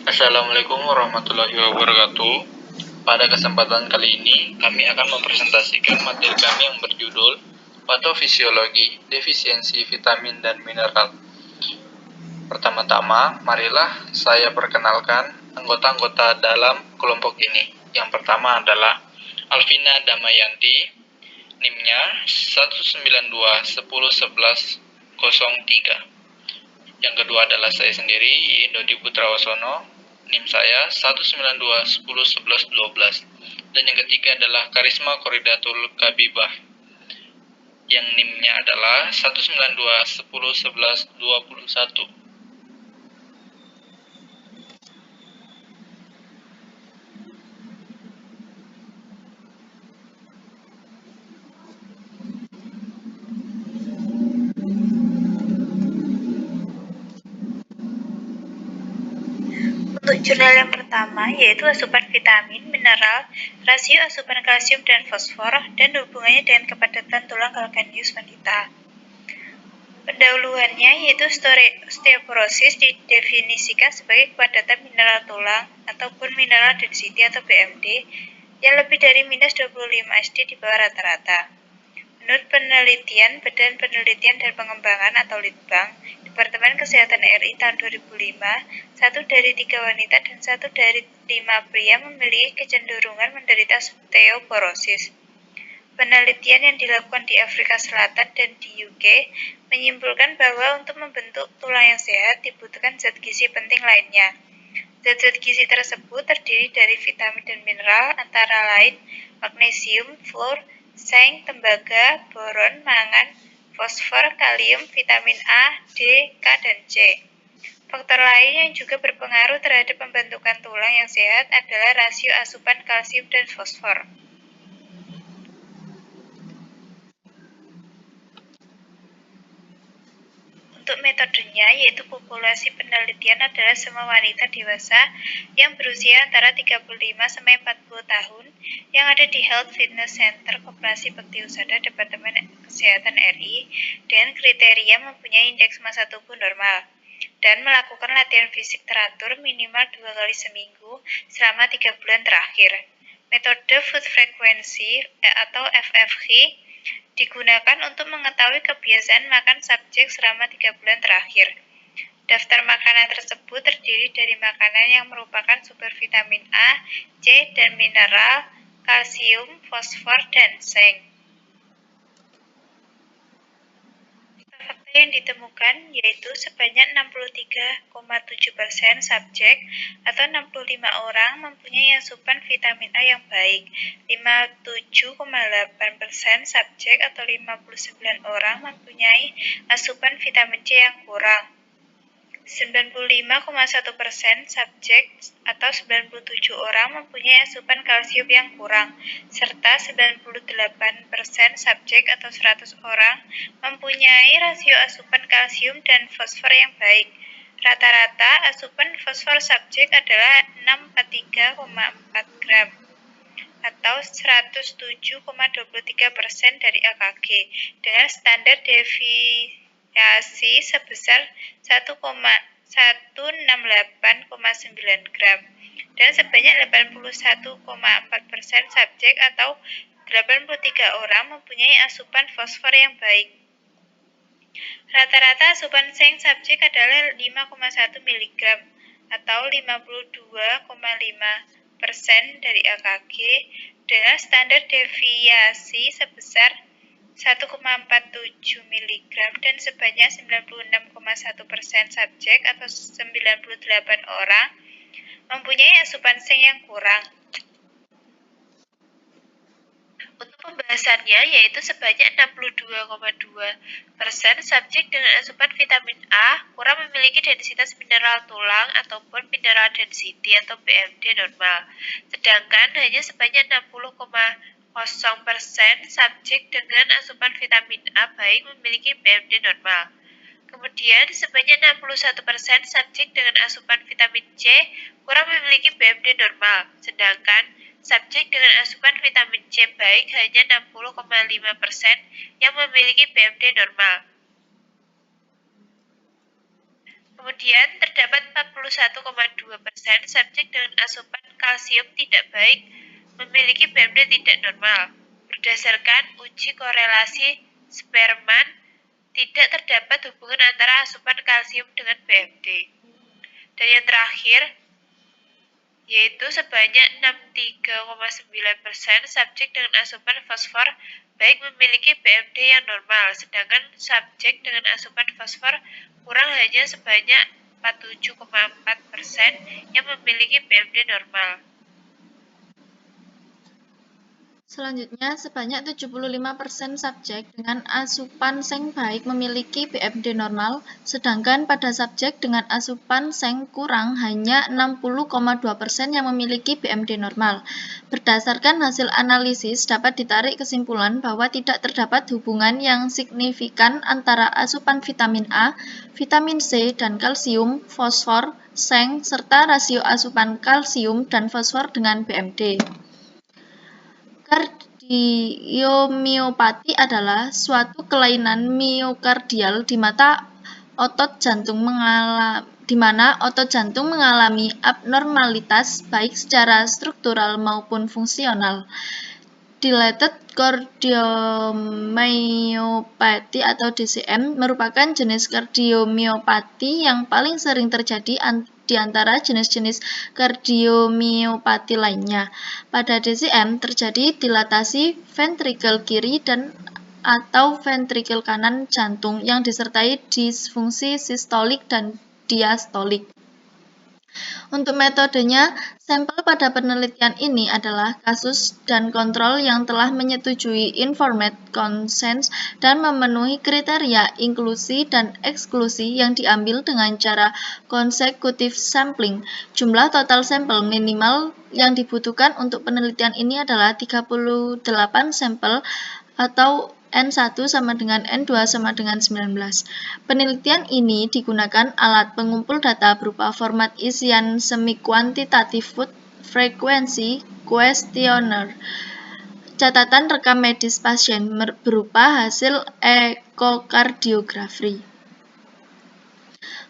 Assalamualaikum warahmatullahi wabarakatuh. Pada kesempatan kali ini, kami akan mempresentasikan materi kami yang berjudul Patofisiologi, Defisiensi Vitamin dan Mineral. Pertama-tama, marilah saya perkenalkan anggota-anggota dalam kelompok ini. Yang pertama adalah Alvina Damayanti, NIM-nya 192101103. Yang kedua adalah saya sendiri, Indodi Putrawasono, NIM saya 192101112. Dan yang ketiga adalah Karisma Koridatul Kabibah, yang NIM-nya adalah 192101121. Untuk jurnal yang pertama yaitu asupan vitamin, mineral, rasio asupan kalsium dan fosfor, dan hubungannya dengan kepadatan tulang kalkaneus wanita. Pendahuluannya yaitu osteoporosis didefinisikan sebagai kepadatan mineral tulang ataupun mineral density atau BMD yang lebih dari minus 25 SD di bawah rata-rata. Menurut penelitian Badan Penelitian dan Pengembangan atau Litbang, Departemen Kesehatan RI tahun 2005, 1 dari 3 wanita dan 1 dari 5 pria memiliki kecenderungan menderita osteoporosis. Penelitian yang dilakukan di Afrika Selatan dan di UK menyimpulkan bahwa untuk membentuk tulang yang sehat dibutuhkan zat gizi penting lainnya. Zat-zat gizi tersebut terdiri dari vitamin dan mineral antara lain magnesium, fluor, seng, tembaga, boron, mangan, fosfor, kalium, vitamin A, D, K, dan C. Faktor lain yang juga berpengaruh terhadap pembentukan tulang yang sehat adalah rasio asupan kalsium dan fosfor. Untuk metodenya, yaitu populasi penelitian adalah semua wanita dewasa yang berusia antara 35-40 tahun yang ada di Health Fitness Center Koperasi Bekti Husada Departemen Kesehatan RI dengan kriteria mempunyai indeks massa tubuh normal dan melakukan latihan fisik teratur minimal 2 kali seminggu selama 3 bulan terakhir. Metode Food Frequency atau FFQ digunakan untuk mengetahui kebiasaan makan subjek selama 3 bulan terakhir. Daftar makanan tersebut terdiri dari makanan yang merupakan sumber vitamin A, C, dan mineral, kalsium, fosfor, dan seng. Fakta yang ditemukan yaitu sebanyak 63,7% subjek atau 65 orang mempunyai asupan vitamin A yang baik, 57,8% subjek atau 59 orang mempunyai asupan vitamin C yang kurang, 95,1% subjek atau 97 orang mempunyai asupan kalsium yang kurang, serta 98% subjek atau 100 orang mempunyai rasio asupan kalsium dan fosfor yang baik. Rata-rata asupan fosfor subjek adalah 643,4 gram atau 107,23% dari AKG dengan standar deviasi sebesar 1,168,9 gram dan sebanyak 81,4% subjek atau 83 orang mempunyai asupan fosfor yang baik. Rata-rata asupan seng subjek adalah 5,1 mg atau 52,5% dari AKG dengan standar deviasi sebesar 1,47 mg dan sebanyak 96,1% subjek atau 98 orang mempunyai asupan seng yang kurang. Untuk pembahasannya yaitu sebanyak 62,2% subjek dengan asupan vitamin A kurang memiliki densitas mineral tulang ataupun mineral density atau BMD normal, sedangkan hanya sebanyak 60,0% subjek dengan asupan vitamin A baik memiliki BMD normal. Kemudian sebanyak 61% subjek dengan asupan vitamin C kurang memiliki BMD normal, sedangkan subjek dengan asupan vitamin C baik hanya 60,5% yang memiliki BMD normal. Kemudian terdapat 41,2% subjek dengan asupan kalsium tidak baik memiliki BMD tidak normal. Berdasarkan uji korelasi Spearman, tidak terdapat hubungan antara asupan kalsium dengan BMD. Dan yang terakhir, yaitu sebanyak 63,9% subjek dengan asupan fosfor baik memiliki BMD yang normal, sedangkan subjek dengan asupan fosfor kurang hanya sebanyak 47,4% yang memiliki BMD normal. Selanjutnya, sebanyak 75% subjek dengan asupan seng baik memiliki BMD normal, sedangkan pada subjek dengan asupan seng kurang hanya 60,2% yang memiliki BMD normal. Berdasarkan hasil analisis, dapat ditarik kesimpulan bahwa tidak terdapat hubungan yang signifikan antara asupan vitamin A, vitamin C, dan kalsium, fosfor, seng, serta rasio asupan kalsium dan fosfor dengan BMD. Kardiomiopati adalah suatu kelainan miokardial di mana otot jantung mengalami abnormalitas baik secara struktural maupun fungsional. Dilated cardiomyopathy atau DCM merupakan jenis kardiomiopati yang paling sering terjadi di antara jenis-jenis kardiomiopati lainnya. Pada DCM terjadi dilatasi ventrikel kiri dan atau ventrikel kanan jantung yang disertai disfungsi sistolik dan diastolik. Untuk metodenya, sampel pada penelitian ini adalah kasus dan kontrol yang telah menyetujui informed consent dan memenuhi kriteria inklusi dan eksklusi yang diambil dengan cara consecutive sampling. Jumlah total sampel minimal yang dibutuhkan untuk penelitian ini adalah 38 sampel atau N1 sama dengan N2 sama dengan 19. Penelitian ini digunakan alat pengumpul data berupa format isian semi-kuantitatif food frequency questionnaire. Catatan rekam medis pasien berupa hasil ekokardiografi.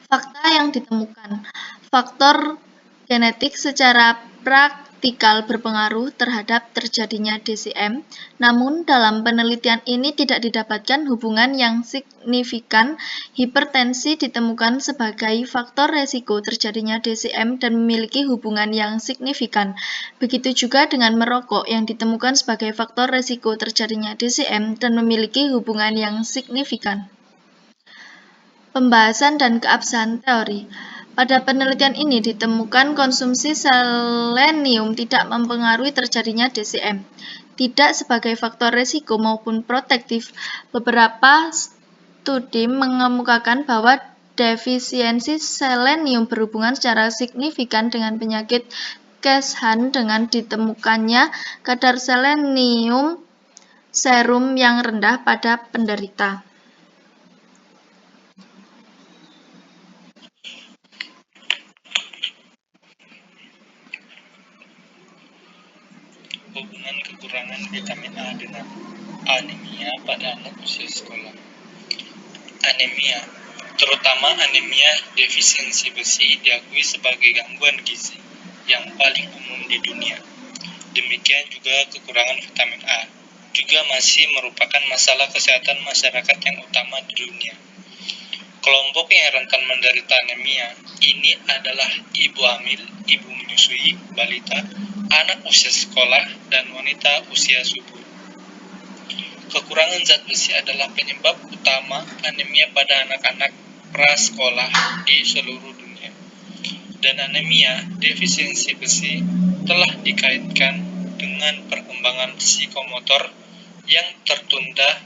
Fakta yang ditemukan. Faktor genetik secara praktikal berpengaruh terhadap terjadinya DCM, namun dalam penelitian ini tidak didapatkan hubungan yang signifikan. Hipertensi ditemukan sebagai faktor resiko terjadinya DCM dan memiliki hubungan yang signifikan. Begitu juga dengan merokok yang ditemukan sebagai faktor resiko terjadinya DCM dan memiliki hubungan yang signifikan. Pembahasan dan keabsahan teori. Pada penelitian ini ditemukan konsumsi selenium tidak mempengaruhi terjadinya DCM, tidak sebagai faktor risiko maupun protektif. Beberapa studi mengemukakan bahwa defisiensi selenium berhubungan secara signifikan dengan penyakit Keshan dengan ditemukannya kadar selenium serum yang rendah pada penderita. Hubungan kekurangan vitamin A dengan anemia pada anak usia sekolah. Anemia, terutama anemia defisiensi besi, diakui sebagai gangguan gizi yang paling umum di dunia. Demikian juga kekurangan vitamin A, juga masih merupakan masalah kesehatan masyarakat yang utama di dunia. Kelompok yang rentan menderita anemia ini adalah ibu hamil, ibu menyusui, balita, anak usia sekolah, dan wanita usia subur. Kekurangan zat besi adalah penyebab utama anemia pada anak-anak prasekolah di seluruh dunia. Dan anemia defisiensi besi telah dikaitkan dengan perkembangan psikomotor yang tertunda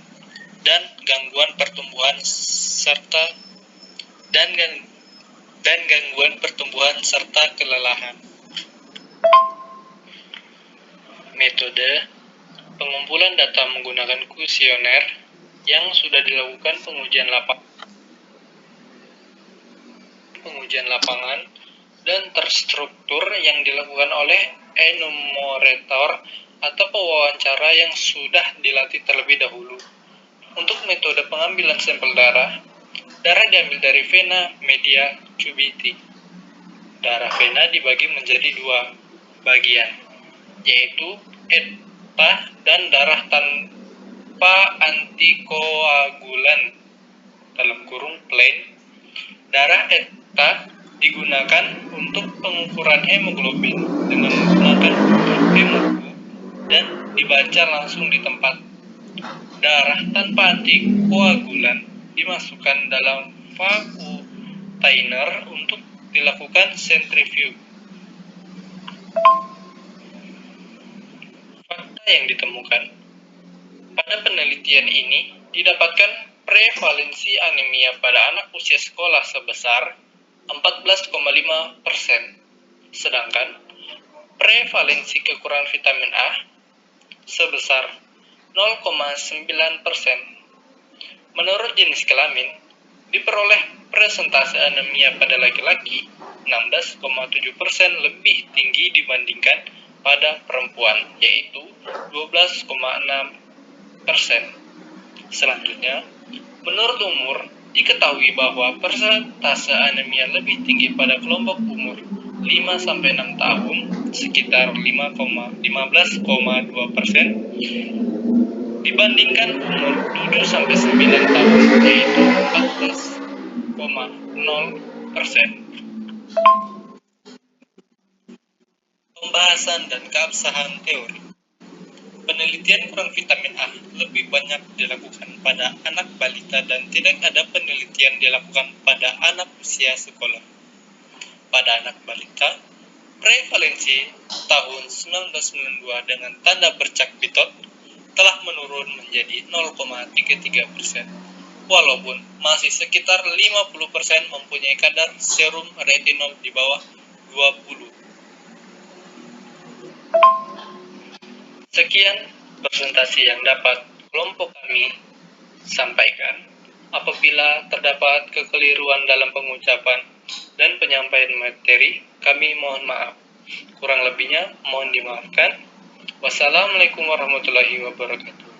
dan gangguan pertumbuhan serta kelelahan. Metode pengumpulan data menggunakan kuesioner yang sudah dilakukan pengujian lapangan dan terstruktur yang dilakukan oleh enumerator atau pewawancara yang sudah dilatih terlebih dahulu. Untuk metode pengambilan sampel darah, Darah diambil dari vena media cubiti. Darah vena dibagi menjadi dua bagian, yaitu eta dan darah tanpa antikoagulan (plain). Darah eta digunakan untuk pengukuran hemoglobin dengan menggunakan ukur hemoku dan dibaca langsung di tempat. Darah tanpa antikoagulan dimasukkan dalam vacuum untuk dilakukan sentrifuge. Fakta yang ditemukan. Pada penelitian ini didapatkan prevalensi anemia pada anak usia sekolah sebesar 14,5%, sedangkan prevalensi kekurangan vitamin A sebesar 0,9%. Menurut jenis kelamin, diperoleh presentase anemia pada laki-laki 16,7% lebih tinggi dibandingkan pada perempuan, yaitu 12,6%. Selanjutnya, menurut umur, diketahui bahwa persentase anemia lebih tinggi pada kelompok umur 5-6 tahun, sekitar 15,2%, dibandingkan umur 7-9 tahun, yaitu 14,0%. Pembahasan dan keabsahan teori. Penelitian kurang vitamin A lebih banyak dilakukan pada anak balita dan tidak ada penelitian dilakukan pada anak usia sekolah. Pada anak balita, prevalensi tahun 1992 dengan tanda bercak bitot telah menurun menjadi 0,33%, walaupun masih sekitar 50% mempunyai kadar serum retinol di bawah 20. Sekian presentasi yang dapat kelompok kami sampaikan. Apabila terdapat kekeliruan dalam pengucapan dan penyampaian materi, kami mohon maaf. Kurang lebihnya mohon dimaafkan. Wassalamualaikum warahmatullahi wabarakatuh.